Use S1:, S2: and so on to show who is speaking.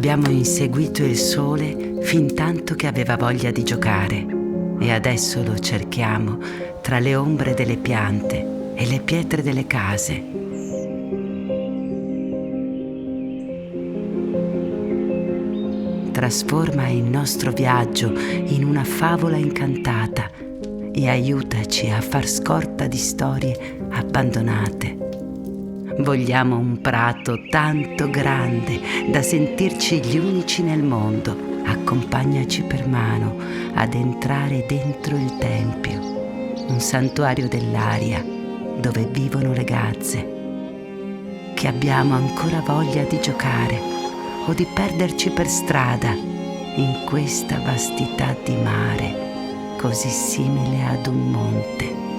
S1: Abbiamo inseguito il sole fin tanto che aveva voglia di giocare e adesso lo cerchiamo tra le ombre delle piante e le pietre delle case. Trasforma il nostro viaggio in una favola incantata e aiutaci a far scorta di storie abbandonate. Vogliamo un prato tanto grande da sentirci gli unici nel mondo. Accompagnaci per mano ad entrare dentro il tempio, un santuario dell'aria dove vivono le gazze. Che abbiamo ancora voglia di giocare o di perderci per strada in questa vastità di mare così simile ad un monte.